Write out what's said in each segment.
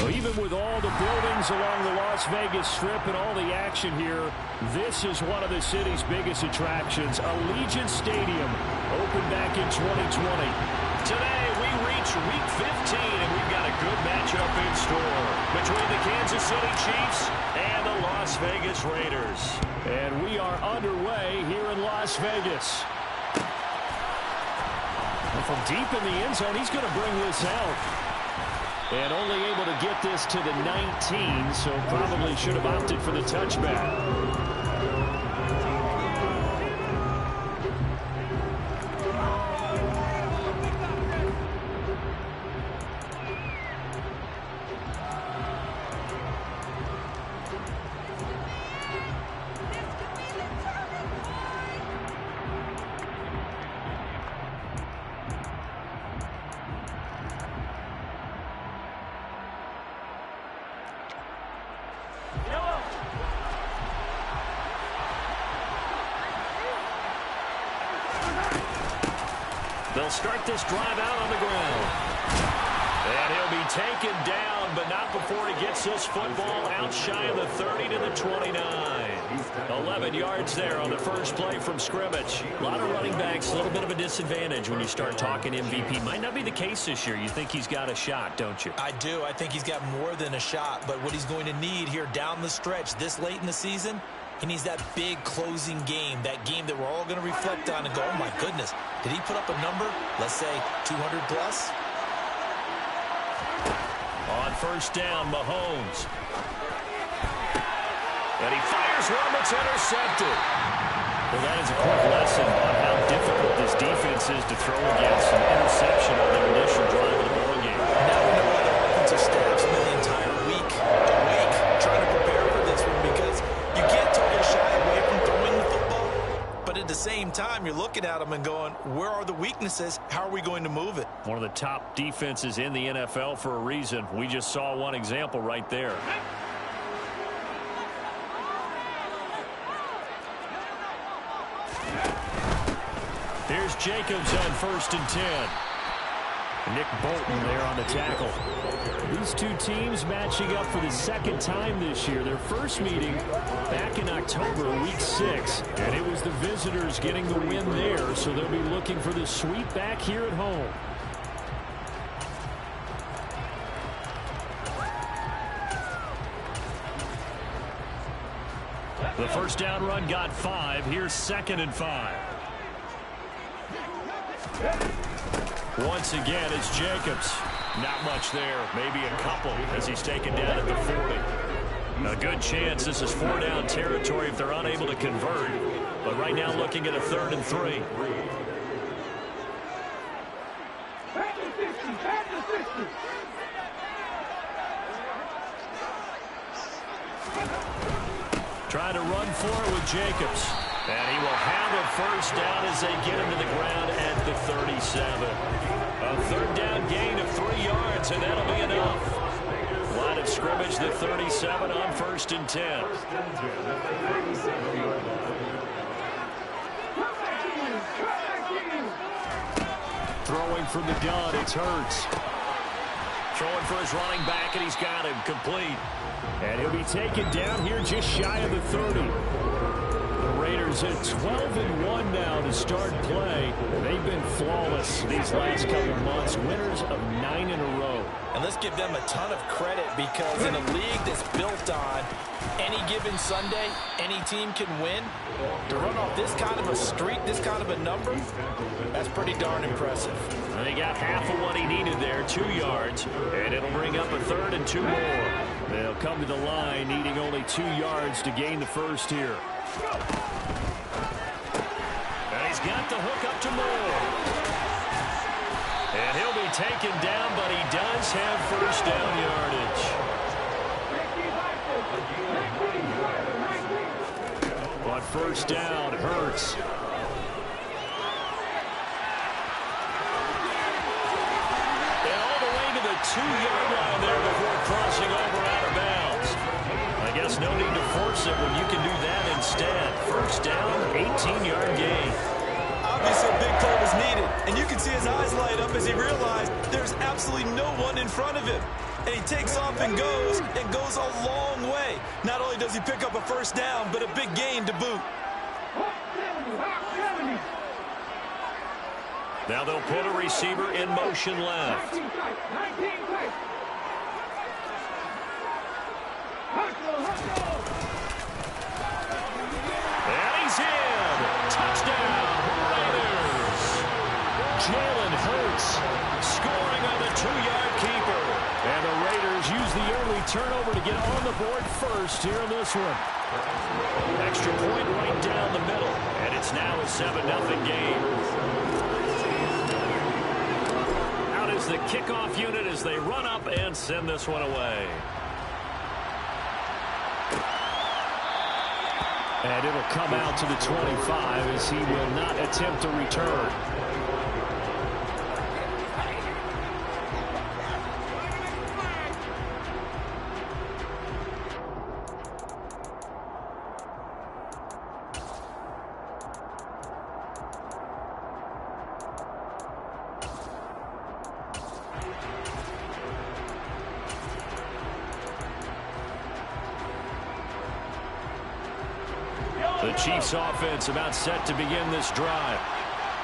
Well, even with all the buildings along the Las Vegas Strip and all the action here, this is one of the city's biggest attractions. Allegiant Stadium opened back in 2020. Today, we reach Week 15, and we've got a good matchup in store between the Kansas City Chiefs and the Las Vegas Raiders. And we are underway here in Las Vegas. And from deep in the end zone, he's going to bring this out. And only able to get this to the 19, so probably should have opted for the touchback. They'll start this drive out on the ground. And he'll be taken down, but not before he gets this football out shy of the 30 to the 29. 11 yards there on the first play from scrimmage. A lot of running backs, a little bit of a disadvantage when you start talking MVP. Might not be the case this year. You think he's got a shot, don't you? I do. I think he's got more than a shot, but what he's going to need here down the stretch this late in the season, he needs that big closing game, that game that we're all going to reflect on and go, oh, my goodness, did he put up a number, let's say, 200 plus? On first down, Mahomes. And he fires one that's intercepted. Well, that is a quick lesson on how difficult this defense is to throw against. An interception on their initial drive of the ball game. Now we know why their offensive staff spent the entire week awake trying to prepare for this one, because you can't totally shy away from throwing the football. But at the same time, you're looking at them and going, where are the weaknesses? How are we going to move it? One of the top defenses in the NFL for a reason. We just saw one example right there. Here's Jacobs on first and 10. Nick Bolton there on the tackle. These two teams matching up for the second time this year. Their first meeting back in October, week 6. And it was the visitors getting the win there, so they'll be looking for the sweep back here at home. The first down run got 5. Here's 2nd and 5. Once again, it's Jacobs. Not much there. Maybe a couple as he's taken down at the 40. A good chance this is 4-down territory if they're unable to convert. But right now looking at a 3rd and 3. Trying to run for it with Jacobs. And he will have a first down as they get him to the ground at the 37. A 3rd down gain of 3 yards, and that'll be enough. Line of scrimmage, the 37 on 1st and 10. Throwing from the gun, it's Hurts. Throwing for his running back, and he's got him complete. And he'll be taken down here just shy of the 30. The Raiders at 12-1 now to start play. They've been flawless these last couple months, winners of 9 in a row. And let's give them a ton of credit, because in a league that's built on any given Sunday, any team can win. To run off this kind of a streak, this kind of a number, that's pretty darn impressive. And he got half of what he needed there, 2 yards, and it'll bring up a 3rd and 2 more. They'll come to the line needing only 2 yards to gain the first here. And he's got the hook up to Moore. And he'll be taken down, but he does have first down yardage. On first down, Hurts. And all the way to the 2-yard line there before crossing over out of bounds. I guess no need to force it when you can do that instead. First down, 18-yard gain. Obviously a big play was needed, and you can see his eyes light up as he realized there's absolutely no one in front of him. and he takes off and goes a long way. Not only does he pick up a first down, but a big gain to boot. Now they'll put a receiver in motion left. And he's in. Touchdown, Raiders. Jalen Hurts scoring on the 2-yard keeper. And the Raiders use the early turnover to get on the board first here in this one. Extra point right down the middle. And it's now a 7-0 game. Out is the kickoff unit as they run up and send this one away. And it'll come out to the 25 as he will not attempt to return. The Chiefs offense about set to begin this drive.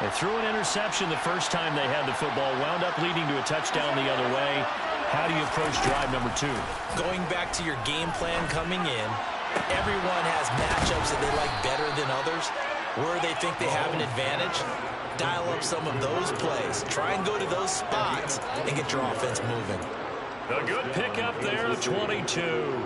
They threw an interception the first time they had the football, wound up leading to a touchdown the other way. How do you approach drive number 2? Going back to your game plan coming in, everyone has matchups that they like better than others. Where they think they have an advantage, dial up some of those plays. Try and go to those spots and get your offense moving. A good pickup there, 22.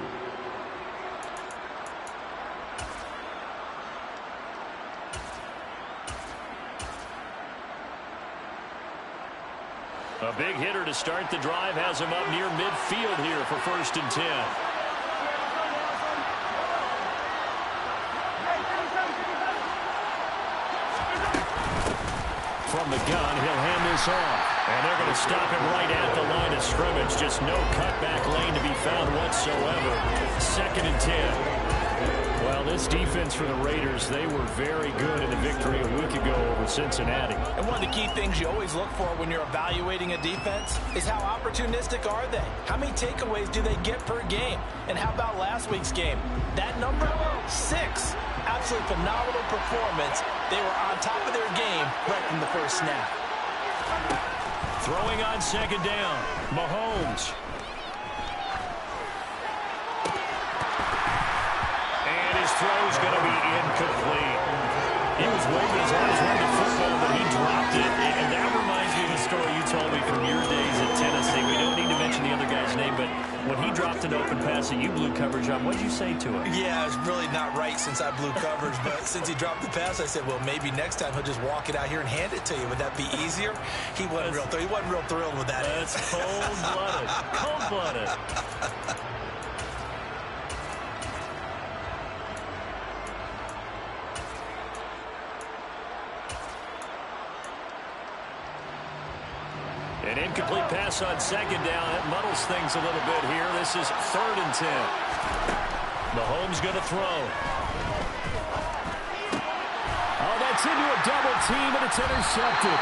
A big hitter to start the drive has him up near midfield here for 1st and 10. From the gun, he'll hand this off. And they're going to stop him right at the line of scrimmage. Just no cutback lane to be found whatsoever. 2nd and 10. Well, this defense for the Raiders, they were very good in the victory a week ago over Cincinnati. And one of the key things you always look for when you're evaluating a defense is how opportunistic are they? How many takeaways do they get per game? And how about last week's game? That number, 6. Absolutely phenomenal performance. They were on top of their game right from the first snap. Throwing on 2nd down, Mahomes. His throw's going to be incomplete. He was waving his arms around the football, but he dropped it. And that reminds me of the story you told me from your days at Tennessee. We don't need to mention the other guy's name, but when he dropped an open pass that you blew coverage on, what did you say to him? Yeah, it's really not right since I blew coverage, but since he dropped the pass, I said, well, maybe next time he'll just walk it out here and hand it to you. Would that be easier? He wasn't real thrilled with that. That's cold-blooded. Cold-blooded. An incomplete pass on 2nd down. That muddles things a little bit here. This is 3rd and 10. Mahomes going to throw. Oh, that's into a double team, and it's intercepted.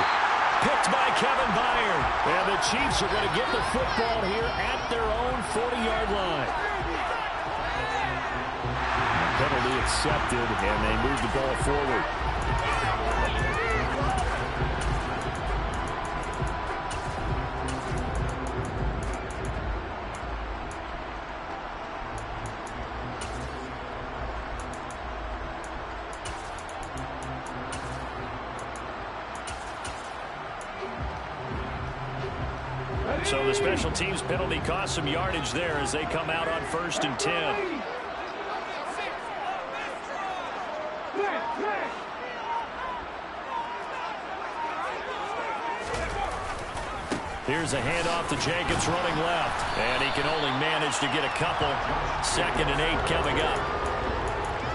Picked by Kevin Byard. And the Chiefs are going to get the football here at their own 40-yard line. Penalty accepted, and they move the ball forward. So the special teams penalty cost some yardage there as they come out on 1st and 10. Here's a handoff to Jenkins running left. And he can only manage to get a couple. 2nd and 8 coming up.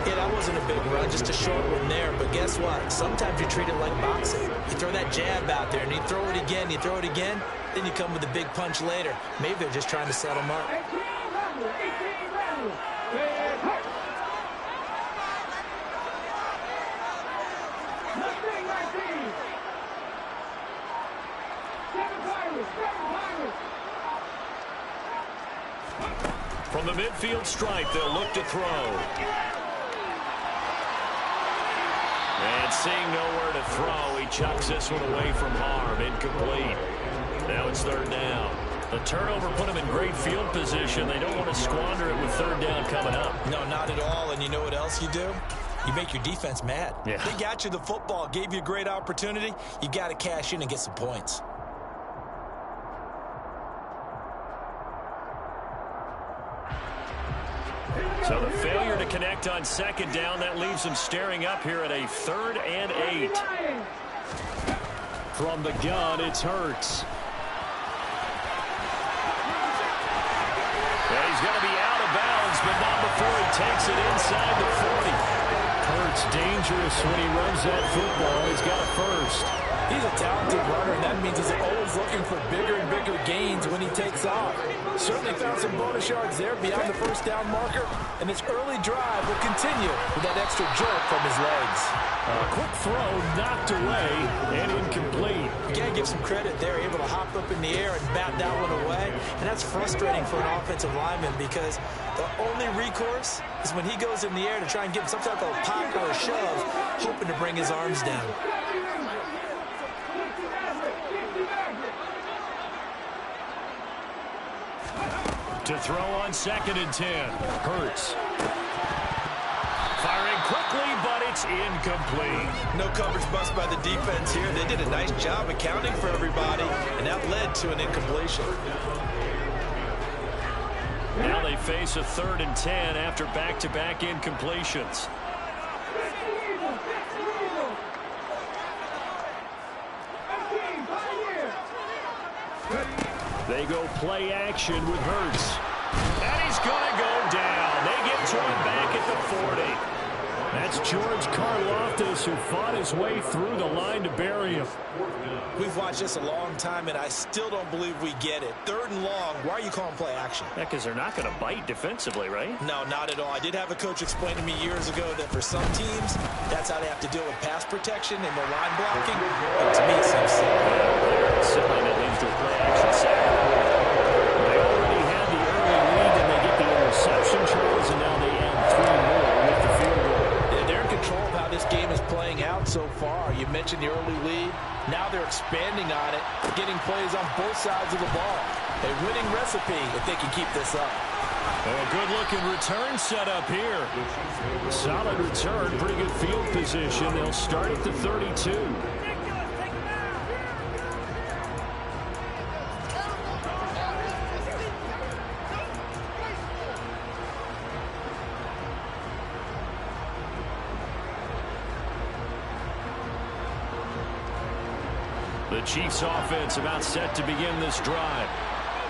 Yeah, that wasn't a big run, just a short one there. But guess what? Sometimes you treat it like boxing. You throw that jab out there, and you throw it again, then you come with a big punch later. Maybe they're just trying to set them up. From the midfield stripe, they'll look to throw. And seeing nowhere to throw, he chucks this one away from harm. Incomplete. Now it's third down. The turnover put him in great field position. They don't want to squander it with third down coming up. No, not at all. And you know what else you do? You make your defense mad. Yeah. They got you the football, gave you a great opportunity. You got to cash in and get some points. So the failure to connect on second down, that leaves him staring up here at a 3rd and 8. From the gun, it's Hurts. Well, he's going to be out of bounds, but not before he takes it inside the 40. Hurts dangerous when he runs that football. He's got a first. He's a talented runner, and that means he's always looking for bigger and bigger gains when he takes off. Certainly found some bonus yards there beyond the first down marker, and this early drive will continue with that extra jerk from his legs. A quick throw knocked away and incomplete. You got to give some credit there, able to hop up in the air and bat that one away. And that's frustrating for an offensive lineman because the only recourse is when he goes in the air to try and get some type of pop or a shove, hoping to bring his arms down. To throw on 2nd and 10. Hurts. Firing quickly, but it's incomplete. No coverage bust by the defense here. They did a nice job accounting for everybody, and that led to an incompletion. Now they face a 3rd and 10 after back-to-back incompletions. They go play action with Hurts. And he's going to go down. They get to him back at the 40. That's George Karlaftis, who fought his way through the line to bury him. We've watched this a long time, and I still don't believe we get it. 3rd and long, why are you calling play action? Yeah, because they're not going to bite defensively, right? No, not at all. I did have a coach explain to me years ago that for some teams, that's how they have to deal with pass protection and their line blocking. But to me, it seems silly. Silly, that leads to a play action sack. They already had the early lead, and they get the interception, Charles, and now they add 3 more with the field goal. They're in control of how this game is playing out so far. You mentioned the early lead. Now they're expanding on it, getting plays on both sides of the ball. A winning recipe if they can keep this up. A good-looking return set up here. Solid return, pretty good field position. They'll start at the 32. The Chiefs offense about set to begin this drive.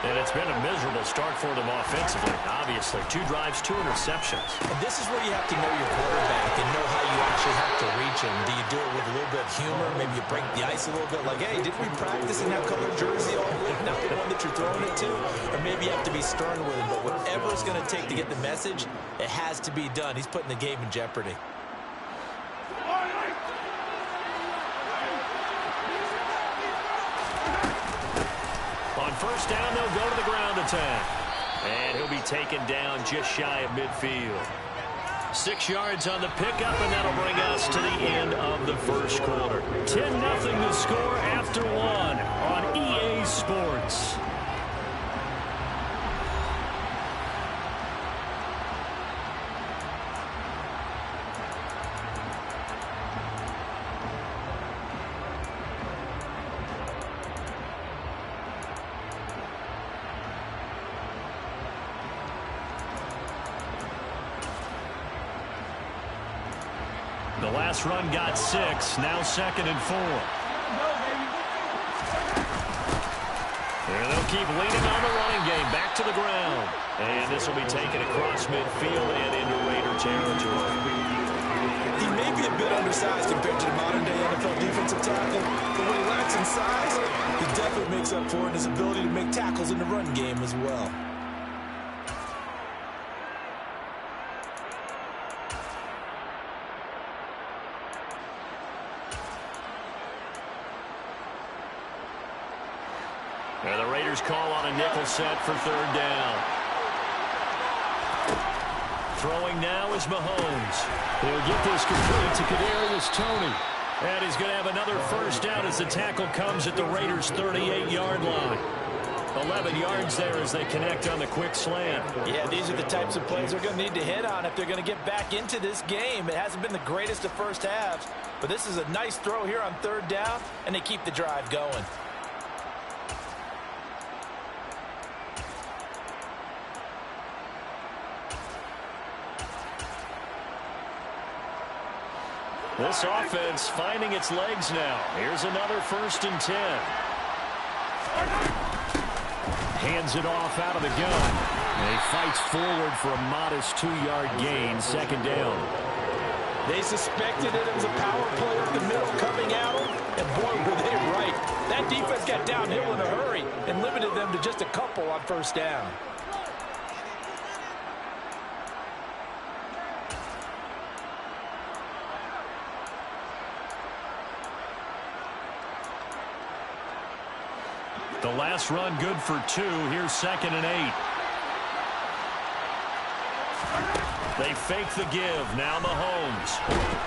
And it's been a miserable start for them offensively, obviously. 2 drives, 2 interceptions. And this is where you have to know your quarterback and know how you actually have to reach him. Do you do it with a little bit of humor? Maybe you break the ice a little bit like, hey, didn't we practice in that color jersey all week? Not the one that you're throwing it to? Or maybe you have to be stern with him. But whatever it's going to take to get the message, it has to be done. He's putting the game in jeopardy. On first down, they'll go to the ground attack. And he'll be taken down just shy of midfield. 6 yards on the pickup, and that'll bring us to the end of the first quarter. 10-0 to score after 1 on EA Sports. The last run got 6, now 2nd and 4. And they'll keep leaning on the running game, back to the ground. And this will be taken across midfield and into Raider territory. He may be a bit undersized compared to the modern-day NFL defensive tackle, but when he lacks in size, he definitely makes up for it in his ability to make tackles in the run game as well. And the Raiders call on a nickel set for 3rd down. Throwing now is Mahomes. He'll get this complete to Kadarius Toney. And he's going to have another first down as the tackle comes at the Raiders' 38-yard line. 11 yards there as they connect on the quick slant. Yeah, these are the types of plays they're going to need to hit on if they're going to get back into this game. It hasn't been the greatest of first halves, but this is a nice throw here on third down, and they keep the drive going. This offense finding its legs now. Here's another 1st and 10. Hands it off out of the gun. And he fights forward for a modest 2-yard gain, 2nd down. They suspected it was a power play up the middle coming at them, and boy, were they right. That defense got downhill in a hurry and limited them to just a couple on 1st down. The last run good for 2. Here's 2nd and 8. They fake the give. Now Mahomes.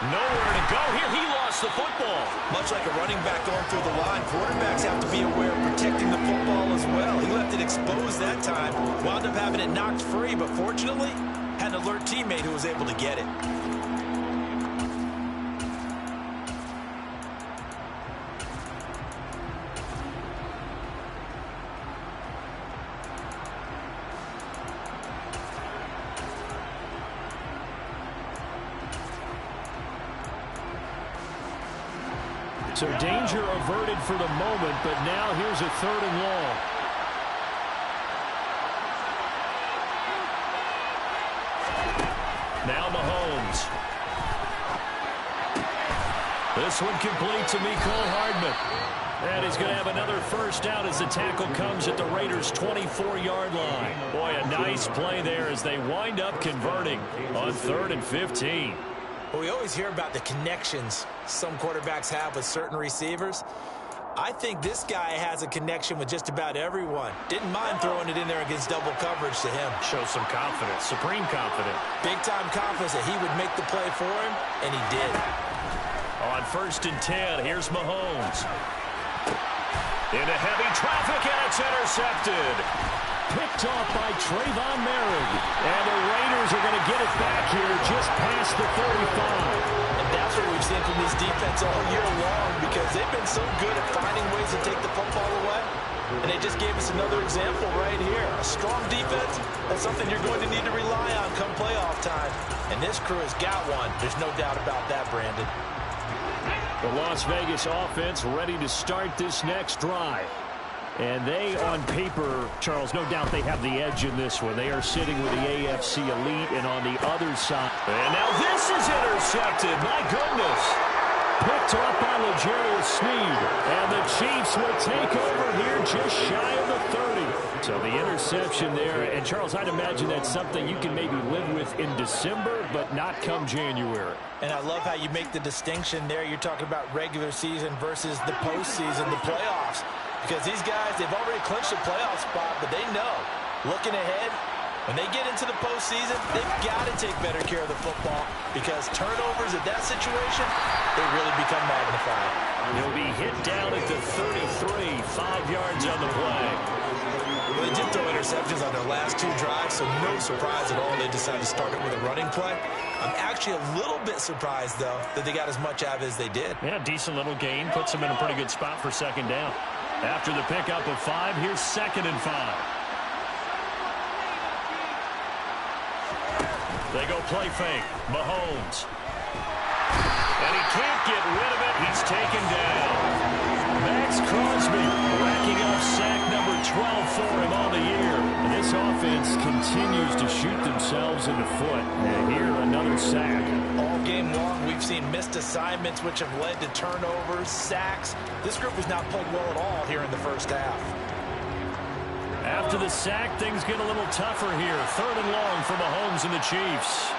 Nowhere to go here. He lost the football. Much like a running back going through the line, quarterbacks have to be aware of protecting the football as well. He left it exposed that time. Wound up having it knocked free, but fortunately, had an alert teammate who was able to get it. So danger averted for the moment, but now here's a 3rd and long. Now Mahomes. This one complete to Mecole Hardman. And he's going to have another first down as the tackle comes at the Raiders' 24-yard line. Boy, a nice play there as they wind up converting on 3rd and 15. Well, we always hear about the connections some quarterbacks have with certain receivers. I think this guy has a connection with just about everyone. Didn't mind throwing it in there against double coverage to him. Shows some confidence, supreme confidence. Big-time confidence that he would make the play for him, and he did. On 1st and 10, here's Mahomes. Into heavy traffic, and it's intercepted. Picked off by Trayvon Merrick. And the Raiders are going to get it back here just past the 35. And that's what we've seen from this defense all year long, because they've been so good at finding ways to take the football away. And they just gave us another example right here. A strong defense, that's something you're going to need to rely on come playoff time. And this crew has got one. There's no doubt about that, Brandon. The Las Vegas offense ready to start this next drive. And they, on paper, Charles, no doubt they have the edge in this one. They are sitting with the AFC elite, and on the other side. And now this is intercepted. My goodness. Picked off by L'Jarius Sneed. And the Chiefs will take over here just shy of the 30. So the interception there. And, Charles, I'd imagine that's something you can maybe live with in December, but not come January. And I love how you make the distinction there. You're talking about regular season versus the postseason, the playoffs. Because these guys, they've already clinched a playoff spot, but they know, looking ahead, when they get into the postseason, they've got to take better care of the football because turnovers at that situation, they really become magnified. He'll be hit down at the 33, 5 yards on the play. Well, they did throw interceptions on their last 2 drives, so no surprise at all they decided to start it with a running play. I'm actually a little bit surprised, though, that they got as much out of it as they did. Yeah, decent little gain. Puts them in a pretty good spot for 2nd down. After the pickup of 5, here's 2nd and 5. They go play fake. Mahomes. And he can't get rid of it. He's taken down. Max Crosby racking up sack number 12 for him on the year. And this offense continues to shoot themselves in the foot. And here, another sack. All game long, we've seen missed assignments, which have led to turnovers, sacks. This group has not played well at all here in the first half. After the sack, things get a little tougher here. 3rd and long for Mahomes and the Chiefs.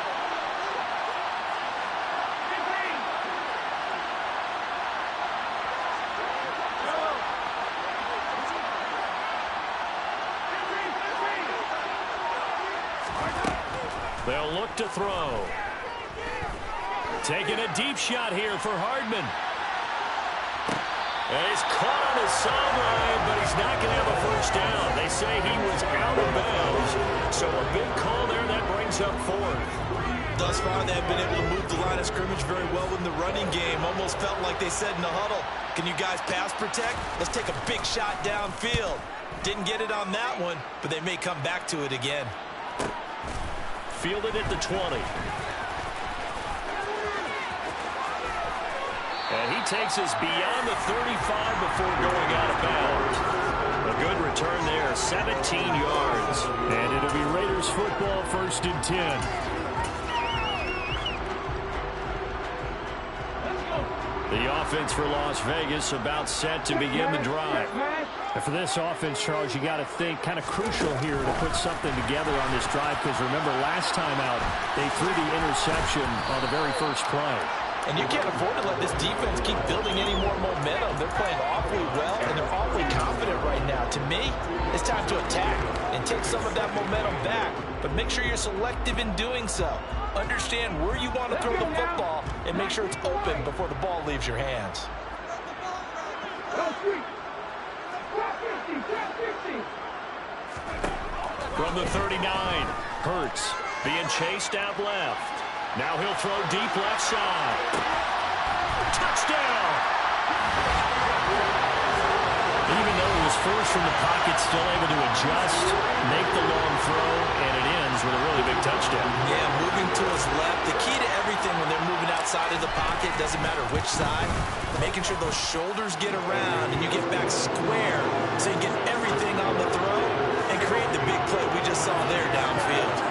They'll look to throw. Taking a deep shot here for Hardman. And he's caught on his sideline, but he's not going to have a first down. They say he was out of bounds. So a big call there that brings up fourth. Thus far, they have been able to move the line of scrimmage very well in the running game. Almost felt like they said in the huddle, can you guys pass protect? Let's take a big shot downfield. Didn't get it on that one, but they may come back to it again. Fielded at the 20. And he takes us beyond the 35 before going out of bounds. A good return there, 17 yards. And it'll be Raiders football, 1st and 10. The offense for Las Vegas about set to begin the drive. And for this offense, Charles, you got to think kind of crucial here to put something together on this drive, because remember last time out they threw the interception on the very first play. And you can't afford to let this defense keep building any more momentum. They're playing awfully well, and they're awfully confident right now. To me, it's time to attack and take some of that momentum back, but make sure you're selective in doing so. Understand where you want to throw the football and make sure it's open before the ball leaves your hands. From the 39, Hurts being chased out left. Now he'll throw deep left side. Touchdown! Even though he was forced from the pocket, still able to adjust, make the long throw, and it ends with a really big touchdown. Yeah, moving to his left. The key to everything when they're moving outside of the pocket, doesn't matter which side, making sure those shoulders get around and you get back square so you get everything on the throw and create the big play we just saw there downfield.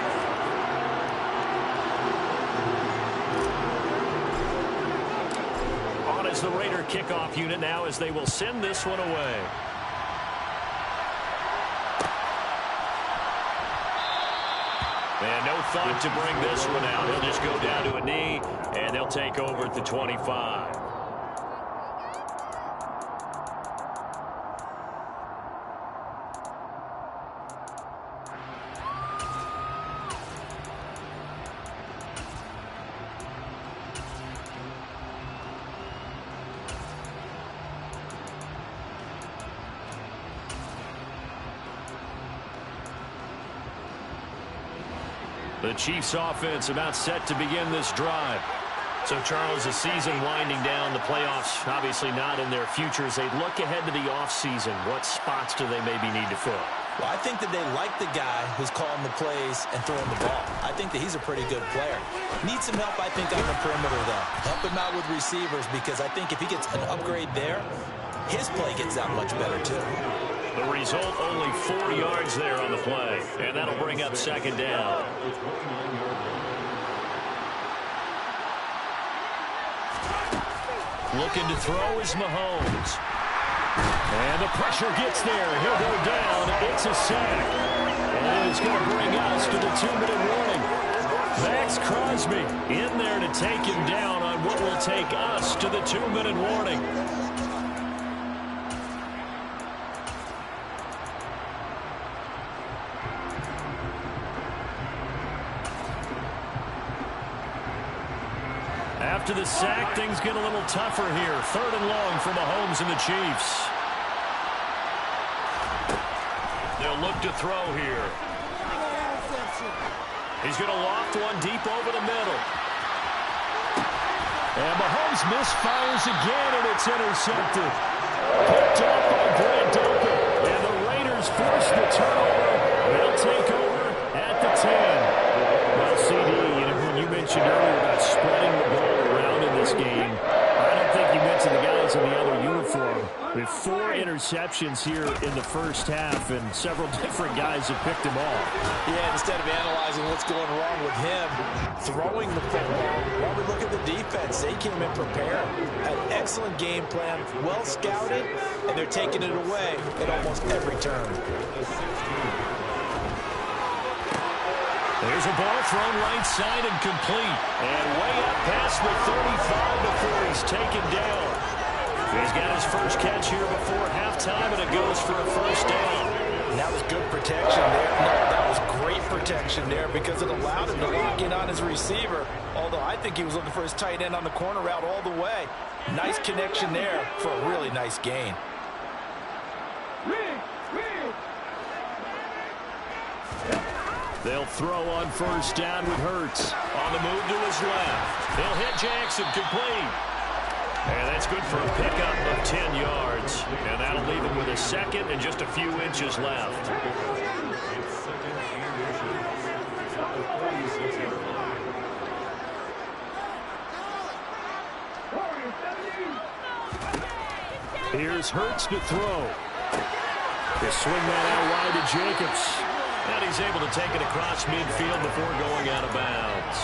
Is the Raider kickoff unit now as they will send this one away. And no thought to bring this one out. He'll just go down to a knee, and they'll take over at the 25. The Chiefs offense about set to begin this drive. So, Charles, the season winding down, the playoffs obviously not in their futures. They look ahead to the offseason. What spots do they maybe need to fill? Well, I think that they like the guy who's calling the plays and throwing the ball. I think that he's a pretty good player. Needs some help, I think, on the perimeter, though. Help him out with receivers, because I think if he gets an upgrade there, his play gets that much better, too. The result, only 4 yards there on the play. And that'll bring up 2nd down. Looking to throw is Mahomes. And the pressure gets there. He'll go down. It's a sack. And it's going to bring us to the 2-minute warning. Max Crosby in there to take him down on what will take us to the 2-minute warning. After the sack, things get a little tougher here. 3rd and long for Mahomes and the Chiefs. They'll look to throw here. He's going to loft one deep over the middle. And Mahomes misfires again, and it's intercepted. Picked up by Grant Duncan. And the Raiders force the turnover. They'll take over at the 10. Well, CD, when you mentioned earlier about spreading the ball around in this game, I don't think you mentioned the guys in the other uniform. With 4 interceptions here in the first half, and several different guys have picked them off. Yeah, instead of analyzing what's going wrong with him, throwing the football, while we look at the defense, they came in prepared. An excellent game plan, well scouted, and they're taking it away at almost every turn. There's a ball thrown right side and complete. And way up past the 35 before he's taken down. He's got his first catch here before halftime, and it goes for a first down. And that was good protection there. No, that was great protection there because it allowed him to lock in on his receiver. Although I think he was looking for his tight end on the corner route all the way. Nice connection there for a really nice gain. They'll throw on first down with Hurts. On the move to his left. He'll hit Jackson, complete. And that's good for a pickup of 10 yards. And that'll leave him with a second and just a few inches left. Here's Hurts to throw. They swing that out wide to Jacobs. And he's able to take it across midfield before going out of bounds.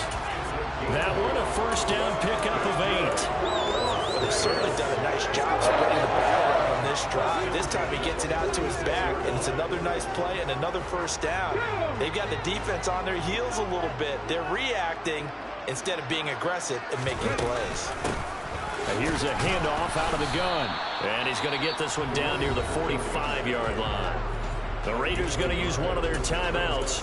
That one a first down pickup of 8. They've certainly done a nice job spreading the ball around on this drive. This time he gets it out to his back, and it's another nice play and another first down. They've got the defense on their heels a little bit. They're reacting instead of being aggressive and making plays. And here's a handoff out of the gun. And he's going to get this one down near the 45-yard line. The Raiders going to use one of their timeouts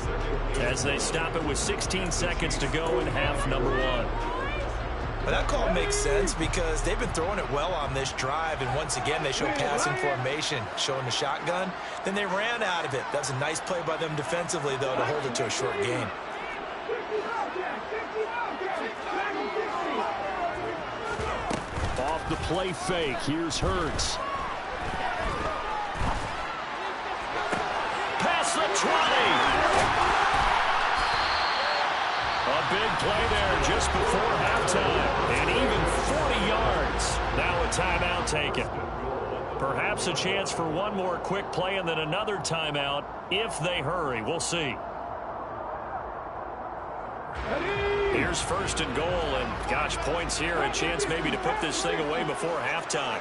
as they stop it with 16 seconds to go in half number 1. Well, that call makes sense because they've been throwing it well on this drive, and once again they show passing formation, showing the shotgun. Then they ran out of it. That's a nice play by them defensively, though, to hold it to a short gain. Off the play fake, here's Hurts. Past the 20. A big play there just before halftime. And even 40 yards. Now a timeout taken. Perhaps a chance for one more quick play and then another timeout if they hurry. We'll see. Here's first and goal, and gosh, points here, a chance maybe to put this thing away before halftime.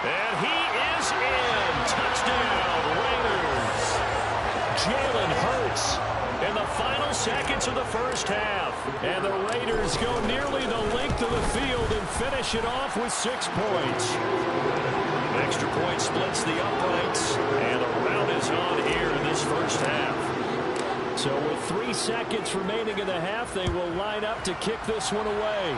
And he is in. Touchdown, Raiders. Jalen Hurts in the final seconds of the first half. And the Raiders go nearly the length of the field and finish it off with 6 points. Extra point splits the uprights, and a rout is on here in this first half. So with 3 seconds remaining in the half, they will line up to kick this one away.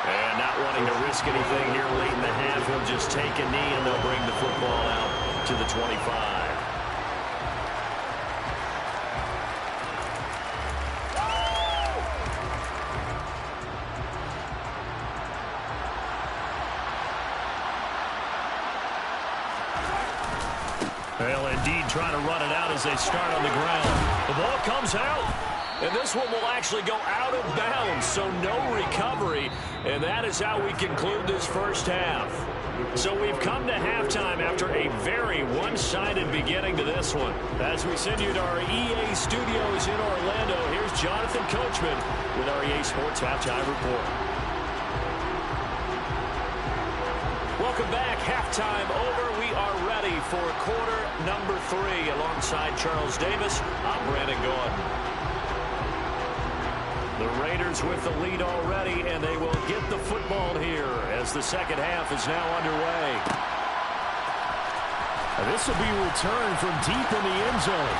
And not wanting to risk anything here late in the half, he'll just take a knee, and they'll bring the football out to the 25. Well, indeed, trying to run it out as they start on the ground. The ball comes out, and this one will actually go out of bounds, so no recovery, and that is how we conclude this first half. So we've come to halftime after a very one-sided beginning to this one. As we send you to our EA studios in Orlando, here's Jonathan Coachman with our EA Sports Halftime Report. Welcome back. Halftime over. We are ready for quarter number 3. Alongside Charles Davis, I'm Brandon Gordon. The Raiders with the lead already, and they will get the football here as the second half is now underway. This will be returned from deep in the end zone.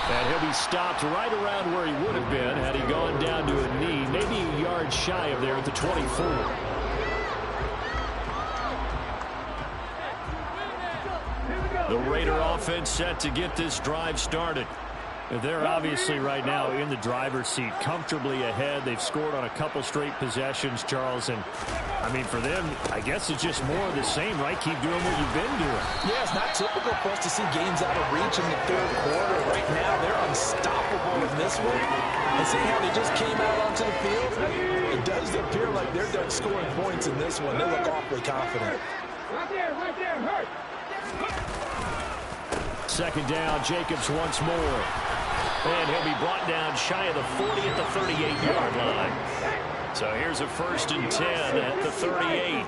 And he'll be stopped right around where he would have been had he gone down to a knee, maybe a yard shy of there at the 24. The Raider offense set to get this drive started. They're obviously right now in the driver's seat, comfortably ahead. They've scored on a couple straight possessions, Charles. And, I mean, for them, I guess it's just more of the same, right? Keep doing what you've been doing. Yeah, it's not typical for us to see games out of reach in the third quarter. Right now, they're unstoppable in this one. And see how they just came out onto the field? It does appear like they're done scoring points in this one. They look awfully confident. Right there, hurt. Second down, Jacobs once more. And he'll be brought down shy of the 40 at the 38-yard line. So here's a first and 10 at the 38.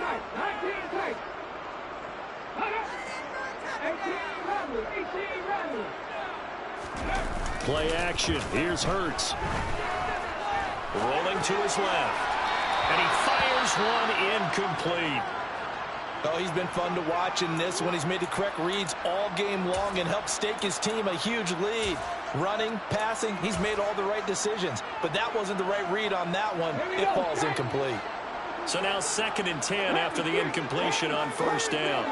tight. 19 tight. 18 runners. 18 runners. Play action. Here's Hurts. Rolling to his left. And he fires one incomplete. Oh, he's been fun to watch in this one. He's made the correct reads all game long and helped stake his team a huge lead. Running, passing, he's made all the right decisions. But that wasn't the right read on that one. It falls incomplete. So now 2nd and 10 after the incompletion on first down.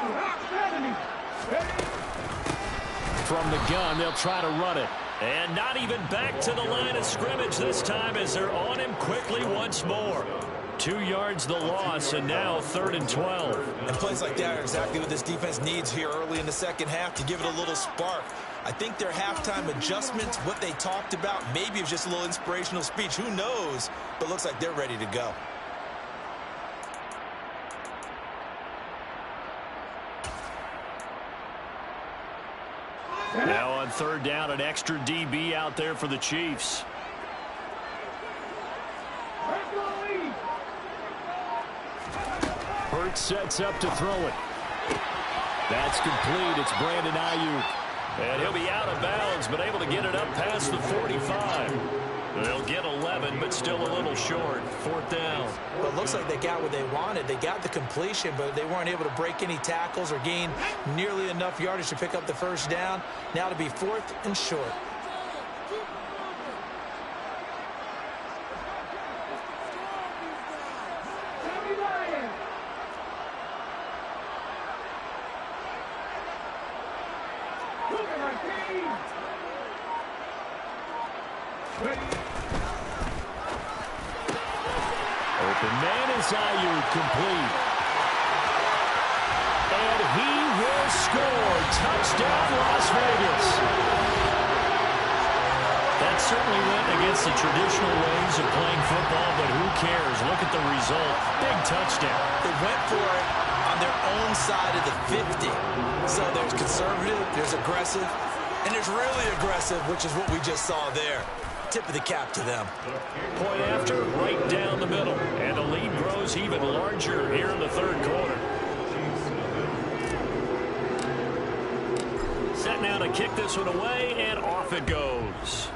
From the gun, they'll try to run it. And not even back to the line of scrimmage this time as they're on him quickly once more. 2 yards the loss, and now 3rd and 12. And plays like that are exactly what this defense needs here early in the second half to give it a little spark. I think their halftime adjustments, what they talked about, maybe it was just a little inspirational speech. Who knows? But looks like they're ready to go. Now on 3rd down, an extra DB out there for the Chiefs. Hurts sets up to throw it. That's complete. It's Brandon Ayuk. And he'll be out of bounds, but able to get it up past the 45. They'll get 11, but still a little short. 4th down. Well, it looks like they got what they wanted. They got the completion, but they weren't able to break any tackles or gain nearly enough yardage to pick up the first down. Now to be 4th and short. Open man is Ayuk, complete. And he will score. Touchdown, Las Vegas. That certainly went against the traditional ways of playing football, but who cares? Look at the result. Big touchdown. They went for it on their own side of the 50. So there's conservative, there's aggressive, and there's really aggressive, which is what we just saw there. Tip of the cap to them. Point after, right down the middle. And the lead grows even larger here in the 3rd quarter. Set now to kick this one away, and off it goes.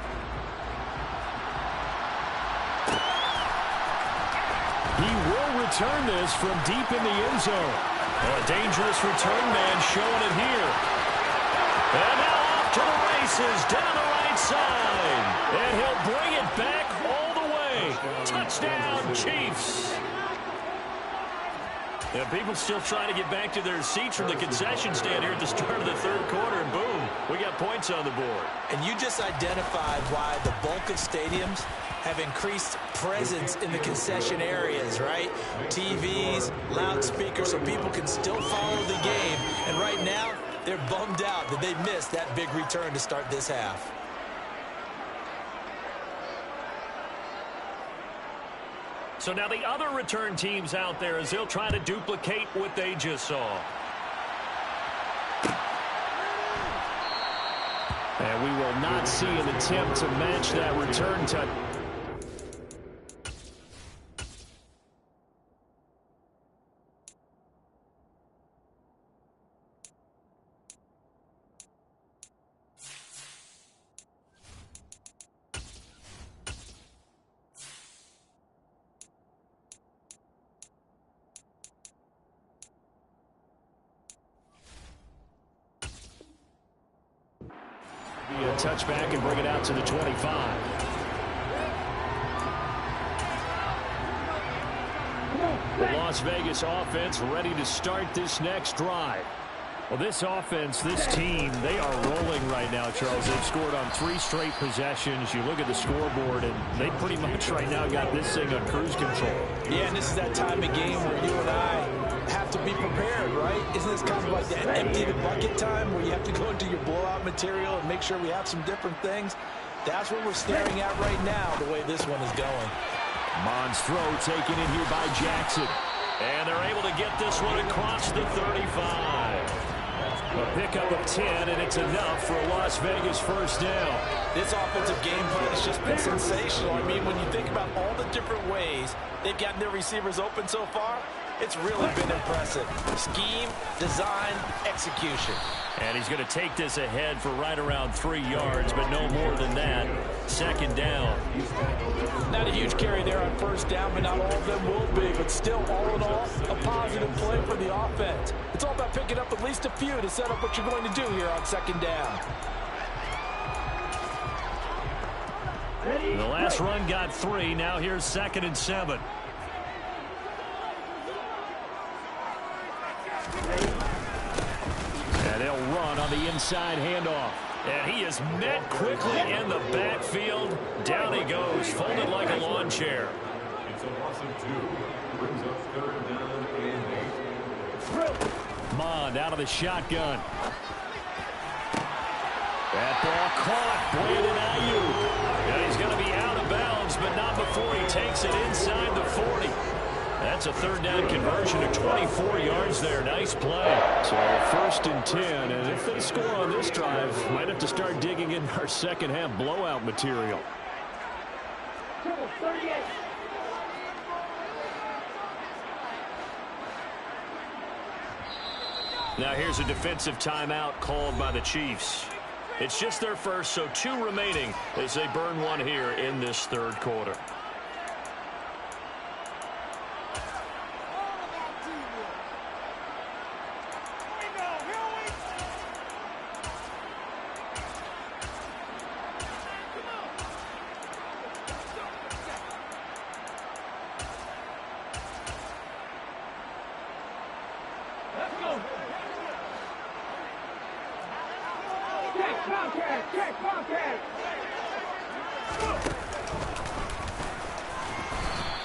He will return this from deep in the end zone. A dangerous return man showing it here. And now off to the races down the right side. And he'll bring it back all the way. Touchdown, Chiefs. And people still trying to get back to their seats from the concession stand here at the start of the 3rd quarter, and boom, we got points on the board. And you just identified why the bulk of stadiums have increased presence in the concession areas, right? TVs, loudspeakers, so people can still follow the game. And right now, they're bummed out that they missed that big return to start this half. So now the other return teams out there as they'll try to duplicate what they just saw. And we will not see an attempt to match that return touch. A touchback and bring it out to the 25. The Las Vegas offense ready to start this next drive. Well, this offense, this team, they are rolling right now, Charles. They've scored on 3 straight possessions. You look at the scoreboard, and they pretty much right now got this thing on cruise control. Yeah, and this is that time of game where you and I have to be prepared, right? Isn't this kind of like that empty the bucket time where you have to go into your blowout material and make sure we have some different things? That's what we're staring at right now, the way this one is going. Mond's throw taken in here by Jackson. And they're able to get this one across the 35. A pickup of 10, and it's enough for a Las Vegas first down. This offensive game plan has just been sensational. I mean, when you think about all the different ways they've gotten their receivers open so far, It's really been impressive. Scheme, design, execution. And he's going to take this ahead for right around 3 yards, but no more than that. Second down. Not a huge carry there on first down, but not all of them will be. But still, all in all, a positive play for the offense. It's all about picking up at least a few to set up what you're going to do here on second down. The last run got 3. Now here's 2nd and 7. And they'll run on the inside handoff. And he is met quickly in the backfield. Down he goes, folded like a lawn chair. It's a loss of 2. Brings up 3rd down and 8. Mond out of the shotgun. That ball caught. Brandon Ayuk. And he's going to be out of bounds, but not before he takes it inside the 40. That's a 3rd down conversion of 24 yards there. Nice play. So 1st and 10, and if they score on this drive, might have to start digging in our second half blowout material. Now here's a defensive timeout called by the Chiefs. It's just their first, so 2 remaining as they burn one here in this 3rd quarter.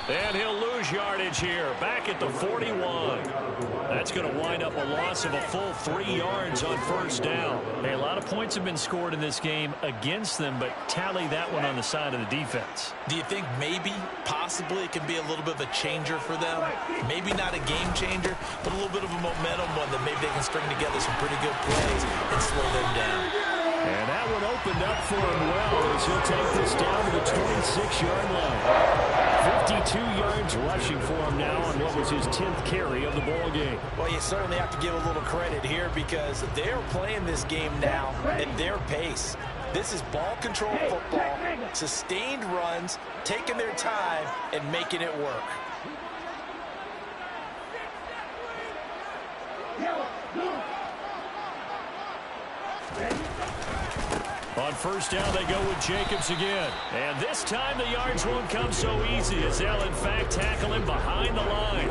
And he'll lose yardage here, back at the 41. That's going to wind up a loss of a full 3 yards on 1st down. Hey, a lot of points have been scored in this game against them, but tally that one on the side of the defense. Do you think maybe, possibly, it can be a little bit of a changer for them? Maybe not a game changer, but a little bit of a momentum one that maybe they can string together some pretty good plays and slow them down. And that one opened up for him well as he'll take this down to the 26-yard line. 52 yards rushing for him now on what was his 10th carry of the ball game. Well, you certainly have to give a little credit here because they're playing this game now at their pace. This is ball control football, sustained runs, taking their time, and making it work. On 1st down, they go with Jacobs again. And this time, the yards won't come so easy as they'll, in fact, tackle him behind the line.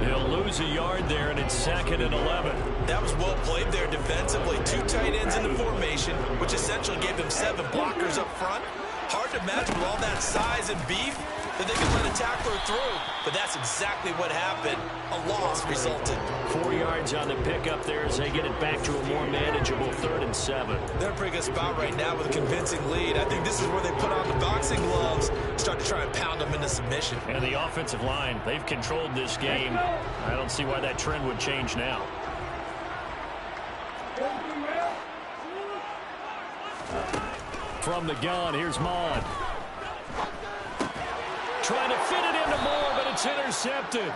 He'll lose a yard there, and it's 2nd and 11. That was well played there defensively. 2 tight ends in the formation, which essentially gave them 7 blockers up front. Hard to imagine with all that size and beef that they could let a tackler through. But that's exactly what happened. A loss resulted. 4 yards on the pickup there as they get it back to a more manageable 3rd and 7. They're in a pretty good spot right now with a convincing lead. I think this is where they put on the boxing gloves, start to try and pound them into submission. And the offensive line, they've controlled this game. I don't see why that trend would change now. From the gun, here's Mond. Trying to fit it into Moore, but it's intercepted.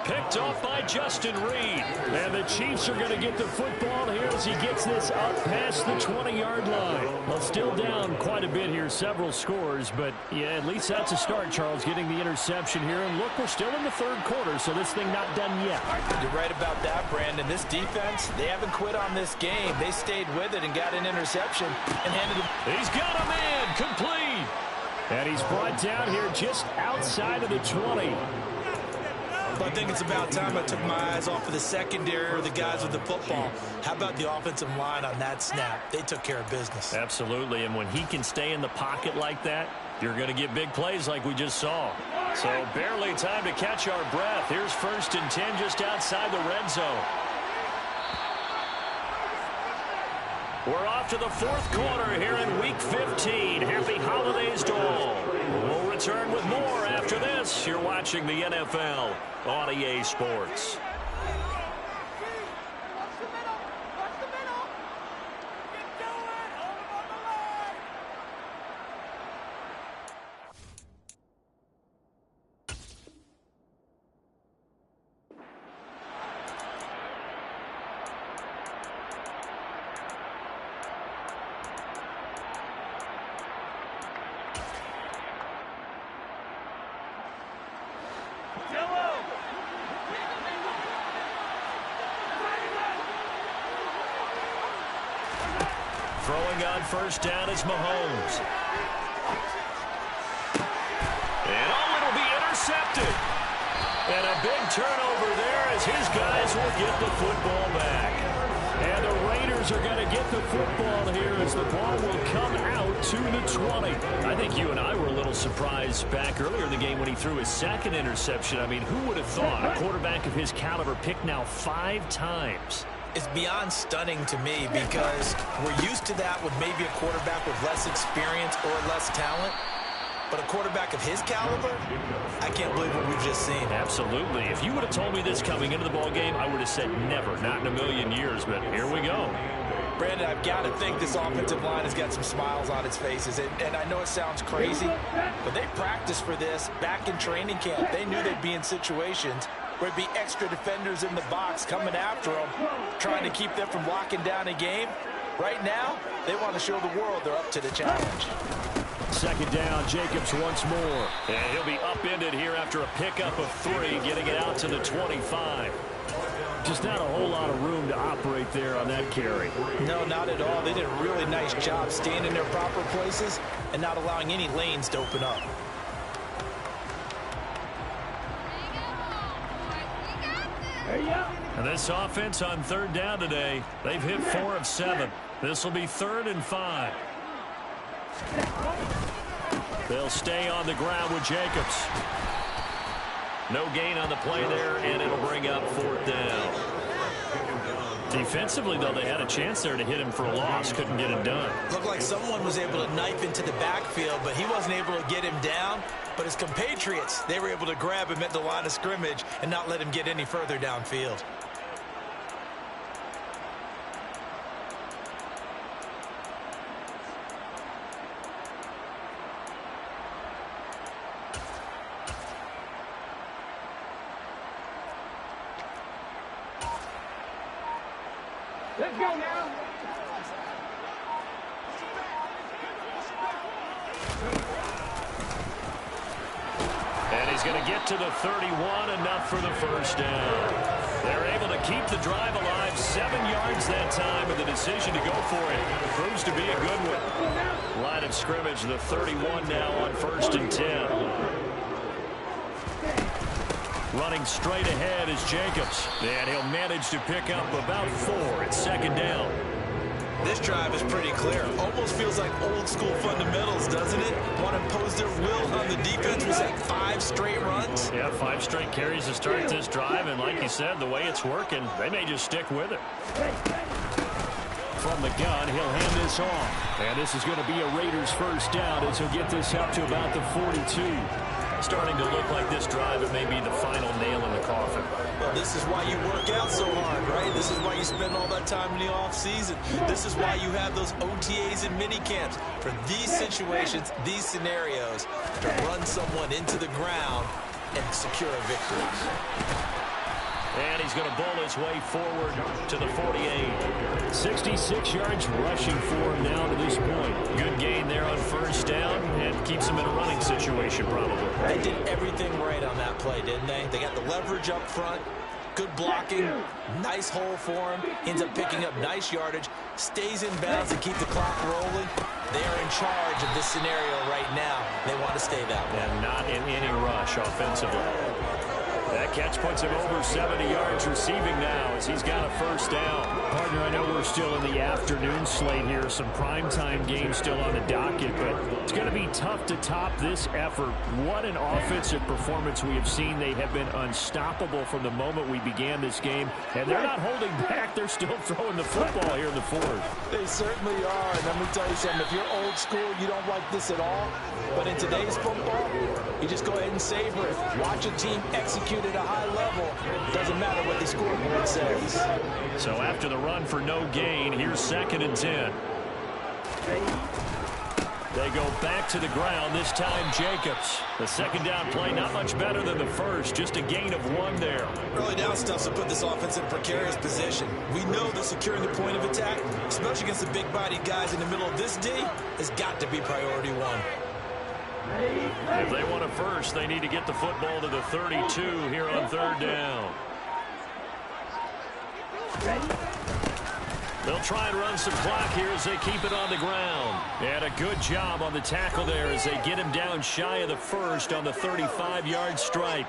Picked off by Justin Reed. And the Chiefs are going to get the football here as he gets this up past the 20-yard line. Well, still down quite a bit here, several scores, but yeah, at least that's a start, Charles, getting the interception here. And look, we're still in the 3rd quarter, so this thing not done yet. You're right about that, Brandon. This defense, they haven't quit on this game. They stayed with it and got an interception and handed it. He's got a man, complete. And he's brought down here just outside of the 20. But I think it's about time I took my eyes off of the secondary or the guys with the football. How about the offensive line on that snap? They took care of business. Absolutely, and when he can stay in the pocket like that, you're going to get big plays like we just saw. So barely time to catch our breath. Here's 1st and 10 just outside the red zone. We're off to the 4th quarter here in Week 15. Happy holidays to all. We'll return with more after this. You're watching the NFL on EA Sports. Throwing on first down is Mahomes. And it'll be intercepted. And a big turnover there as his guys will get the football back. And the Raiders are going to get the football here as the ball will come out to the 20. I think you and I were a little surprised back earlier in the game when he threw his second interception. I mean, who would have thought a quarterback of his caliber picked now 5 times? It's beyond stunning to me because we're used to that with maybe a quarterback with less experience or less talent. But a quarterback of his caliber, I can't believe what we've just seen. Absolutely. If you would have told me this coming into the ball game, I would have said never, not in a million years. But here we go. Brandon, I've got to think this offensive line has got some smiles on its faces. And I know it sounds crazy, but they practiced for this back in training camp. They knew they'd be in situations where it'd be extra defenders in the box coming after them, trying to keep them from locking down a game. Right now, they want to show the world they're up to the challenge. Second down, Jacobs once more. And he'll be upended here after a pickup of 3, getting it out to the 25. Just not a whole lot of room to operate there on that carry. No, not at all. They did a really nice job staying in their proper places and not allowing any lanes to open up. And this offense on third down today, they've hit 4 of 7. This will be 3rd and 5. They'll stay on the ground with Jacobs. No gain on the play there, and it'll bring up 4th down. Defensively, though, they had a chance there to hit him for a loss. Couldn't get it done. Looked like someone was able to knife into the backfield, but he wasn't able to get him down. But his compatriots, they were able to grab him at the line of scrimmage and not let him get any further downfield. Let's go now. And he's going to get to the 31, enough for the first down. They're able to keep the drive alive, 7 yards that time, and the decision to go for it proves to be a good one. Line of scrimmage, the 31 now on 1st and 10. Running straight ahead is Jacobs, and he'll manage to pick up about 4 at 2nd down. This drive is pretty clear. Almost feels like old school fundamentals, doesn't it? Want to impose their will on the defense. Was that 5 straight runs? Yeah, 5 straight carries to start this drive, and like you said, the way it's working, they may just stick with it. From the gun, he'll hand this off. And this is going to be a Raiders first down as he'll get this up to about the 42. Starting to look like this drive, it may be the final nail in the coffin. Well, this is why you work out so hard, right? This is why you spend all that time in the offseason. This is why you have those OTAs and mini camps. For these situations, these scenarios, to run someone into the ground and secure a victory. And he's going to bowl his way forward to the 48. 66 yards rushing for him now to this point. Good gain there on first down and keeps him in a running situation probably. They did everything right on that play, didn't they? They got the leverage up front, good blocking, nice hole for him, ends up picking up nice yardage, stays in bounds to keep the clock rolling. They are in charge of this scenario right now. They want to stay that way. And not in any rush offensively. That catch puts him over 70 yards receiving now as he's got a first down. Partner, I know we're still in the afternoon slate here. Some primetime games still on the docket, but it's going to be tough to top this effort. What an offensive performance we have seen. They have been unstoppable from the moment we began this game, and they're not holding back. They're still throwing the football here in the 4th. They certainly are. And let me tell you something. If you're old school, you don't like this at all. But in today's football, you just go ahead and savor it. Watch a team execute at a high level. Doesn't matter what the scoreboard says. So after the run for no gain, here's 2nd and 10. They go back to the ground, this time Jacobs. The 2nd down play not much better than the first, just a gain of 1 there. Early down stuff's to put this offense in a precarious position. We know that securing the point of attack, especially against the big-bodied guys in the middle of this D, has got to be priority 1. If they want a first, they need to get the football to the 32 here on 3rd down. They'll try and run some clock here as they keep it on the ground. And a good job on the tackle there as they get him down shy of the first on the 35-yard stripe.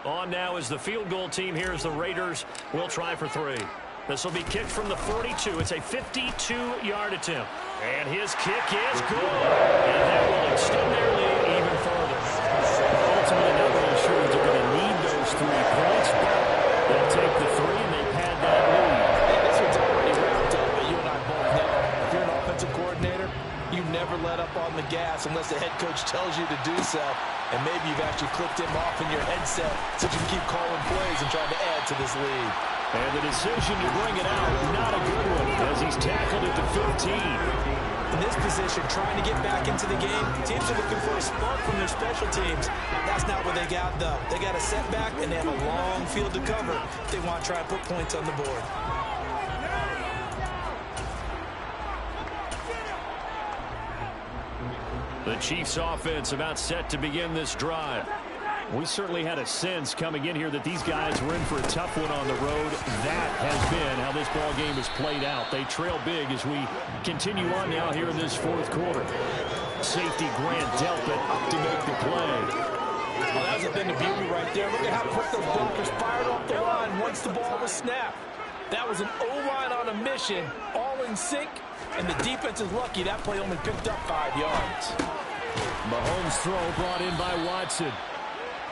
On now is the field goal team here as the Raiders will try for 3. This will be kicked from the 42. It's a 52-yard attempt. And his kick is good. And that will extend their lead even further. Ultimately, not really sure that they're going to need those 3 points, but they'll take the 3 and they pad that lead. Hey, this one's already wrapped up, but you and I both know if you're an offensive coordinator, you never let up on the gas unless the head coach tells you to do so. And maybe you've actually clicked him off in your headset so you can keep calling plays and trying to add to this lead. And the decision to bring it out, not a good one, as he's tackled at the 15. In this position, trying to get back into the game, teams are looking for a spark from their special teams. That's not what they got, though. They got a setback, and they have a long field to cover if they want to try and put points on the board. The Chiefs offense about set to begin this drive. We certainly had a sense coming in here that these guys were in for a tough one on the road. That has been how this ball game has played out. They trail big as we continue on now here in this fourth quarter. Safety Grant Delpit up to make the play. Well, that was a thing of beauty right there. Look at how quick those blockers fired off the line once the ball was snapped. That was an O-line on a mission, all in sync, and the defense is lucky that play only picked up 5 yards. Mahomes' throw brought in by Watson.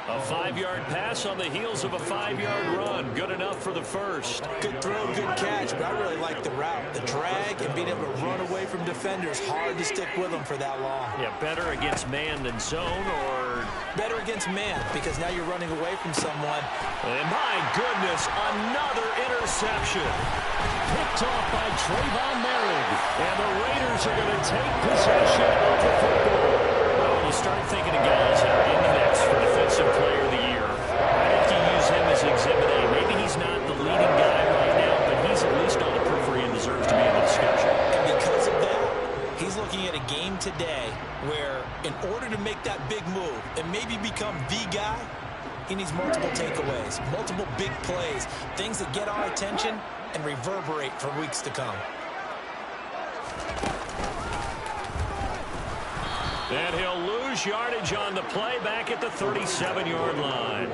A 5-yard pass on the heels of a 5-yard run. Good enough for the first. Good throw, good catch, but I really like the route. The drag and being able to run away from defenders. Hard to stick with them for that long. Yeah, better against man than zone, or better against man, because now you're running away from someone. And my goodness, another interception. Picked off by Trayvon Merrick. And the Raiders are going to take possession of the football. Well, you start thinking of guys that are in the mix for Defensive Player of the Year. I think you use him as Exhibit A. Maybe he's not the leading guy right now, but he's at least on the periphery and deserves to be in the discussion. And because of that, he's looking at a game today where in order to make that big move and maybe become the guy, he needs multiple takeaways, multiple big plays, things that get our attention and reverberate for weeks to come. And he'll lose yardage on the play back at the 37-yard line.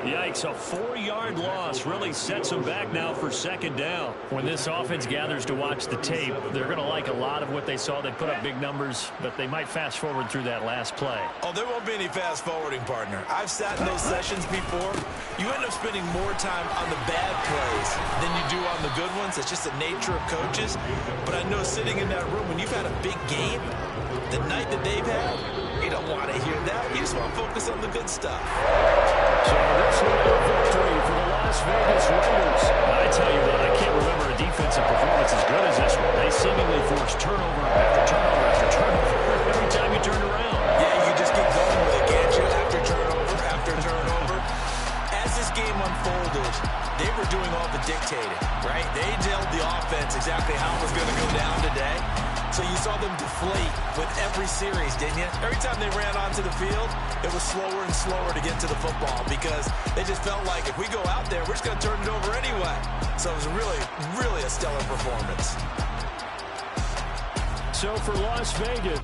Yikes, a 4-yard loss really sets him back now for second down. When this offense gathers to watch the tape, they're going to like a lot of what they saw. They put up big numbers, but they might fast forward through that last play. Oh, there won't be any fast forwarding, partner. I've sat in those sessions before. You end up spending more time on the bad plays than you do on the good ones. It's just the nature of coaches. But I know sitting in that room, when you've had a big game, the night that they've had, you don't want to hear that. You just want to focus on the good stuff. So this will be a victory for the Las Vegas Raiders. I tell you what, I can't remember a defensive performance as good as this one. They seemingly forced turnover after turnover after turnover every time you turned around. Yeah, you can just keep going with it, can't you? After turnover. As this game unfolded, they were doing all the dictating, right? They told the offense exactly how it was going to go down today. So you saw them deflate with every series, didn't you? Every time they ran onto the field, it was slower and slower to get to the football because they just felt like if we go out there, we're just going to turn it over anyway. So it was really, really a stellar performance. So for Las Vegas.